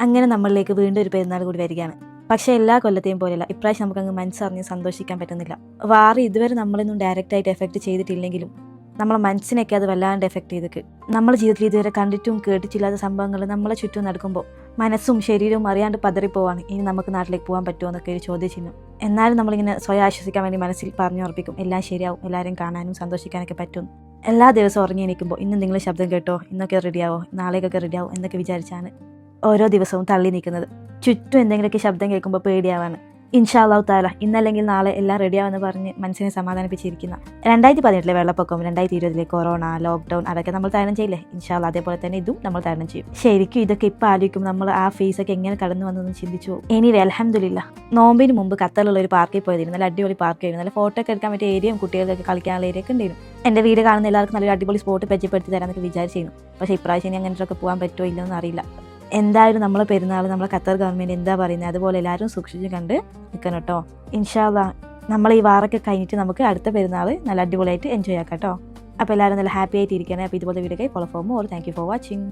അങ്ങനെ നമ്മളിലേക്ക് വീണ്ടും ഒരു പെരുന്നാൾ കൂടി വരികയാണ്. പക്ഷേ എല്ലാ കൊല്ലത്തെയും പോലെയല്ല, ഇപ്രാവശ്യം നമുക്കങ്ങ് മനസ്സറിഞ്ഞ് സന്തോഷിക്കാൻ പറ്റുന്നില്ല. വാർ ഇതുവരെ നമ്മളൊന്നും ഡയറക്റ്റായിട്ട് എഫക്റ്റ് ചെയ്തിട്ടില്ലെങ്കിലും നമ്മളെ മനസ്സിനൊക്കെ അത് വല്ലാണ്ട് എഫക്റ്റ് ചെയ്തിട്ട് നമ്മുടെ ജീവിതത്തിൽ ഇതുവരെ കണ്ടിട്ടും കേട്ടിട്ടില്ലാത്ത സംഭവങ്ങൾ നമ്മളെ ചുറ്റും നടക്കുമ്പോൾ മനസ്സും ശരീരവും അറിയാണ്ട് പതറിപ്പോവാണ്. ഇനി നമുക്ക് നാട്ടിലേക്ക് പോകാൻ പറ്റുമോ എന്നൊക്കെ ഒരു ചോദ്യചിഹ്നം. എന്നാലും നമ്മളിങ്ങനെ സ്വയം ആശ്വസിക്കാൻ വേണ്ടി മനസ്സിൽ പറഞ്ഞുറപ്പിക്കും, എല്ലാം ശരിയാവും, എല്ലാവരും കാണാനും സന്തോഷിക്കാനൊക്കെ പറ്റും. എല്ലാ ദിവസവും ഉറങ്ങി എണീക്കുമ്പോൾ ഇന്ന് നിങ്ങൾ ശബ്ദം കേട്ടോ, ഇന്നൊക്കെ റെഡിയാവോ, നാളേക്കൊക്കെ റെഡിയാവും എന്നൊക്കെ വിചാരിച്ചാണ് ഓരോ ദിവസവും തള്ളി നീക്കുന്നത്. ചുറ്റും എന്തെങ്കിലുമൊക്കെ ശബ്ദം കേൾക്കുമ്പോൾ പേടിയാവാണ്. ഇൻഷാ അല്ലാഹു തആല ഇന്നല്ലെങ്കിൽ നാളെ എല്ലാം റെഡിയാവെന്ന് പറഞ്ഞ് മനസ്സിനെ സമാധാനിപ്പിച്ചിരിക്കുന്ന 2018 വെള്ളപ്പൊക്കം, 2020 കൊറോണ, ലോക്ക്ഡൗൺ അതൊക്കെ നമ്മൾ തരണം ചെയ്യില്ലേ? ഇൻഷാ അല്ലാഹ് അതേപോലെ തന്നെ ഇതും നമ്മൾ തരണം ചെയ്യും. ശരിക്കും ഇതൊക്കെ ഇപ്പോൾ ആലോചിക്കും നമ്മൾ ആ ഫേസൊക്കെ എങ്ങനെ കടന്നു വന്നതെന്ന് ചിന്തിച്ചു പോകും. എനിവേ അൽഹംദുലില്ലാഹ്, നോമ്പിന് മുമ്പ് ഖത്തറിലുള്ള ഒരു പാർക്കിൽ പോയതായിരുന്നു. നല്ല അടിപൊളി പാർക്കായിരുന്നു. നല്ല ഫോട്ടോ ഒക്കെ എടുക്കാൻ പറ്റിയ ഏരിയയും കുട്ടികൾക്കൊക്കെ കളിക്കാനുള്ള ഏരിയ ഒക്കെ ഉണ്ടായിരുന്നു. എൻ്റെ വീട് കാണുന്ന എല്ലാവർക്കും നല്ലൊരു അടിപൊളി സ്പോട്ട് പരിചയപ്പെടുത്തി തരാമെന്നൊക്കെ വിചാരിച്ചിരുന്നു. പക്ഷേ ഇപ്രാവശ്യം ഇനി അങ്ങനെയൊക്കെ പോകാൻ പറ്റുമോ ഇല്ലെന്ന് അറിയില്ല. എന്തായാലും നമ്മളെ പെരുന്നാൾ നമ്മളെ ഖത്തർ ഗവൺമെൻറ് എന്താ പറയുന്നത് അതുപോലെ എല്ലാവരും സൂക്ഷിച്ച് കണ്ട് നിൽക്കണം കേട്ടോ. ഇൻഷാ അല്ലാഹ് നമ്മൾ ഈ വാറൊക്കെ കഴിഞ്ഞിട്ട് നമുക്ക് അടുത്ത പെരുന്നാൾ നല്ല അടിപൊളിയായിട്ട് എൻജോയ് ആക്കാം കേട്ടോ. അപ്പോൾ എല്ലാവരും നല്ല ഹാപ്പി ആയിട്ട് ഇരിക്കണേ. അപ്പോൾ ഇതുപോലെ video follow for more. Thank you for watching.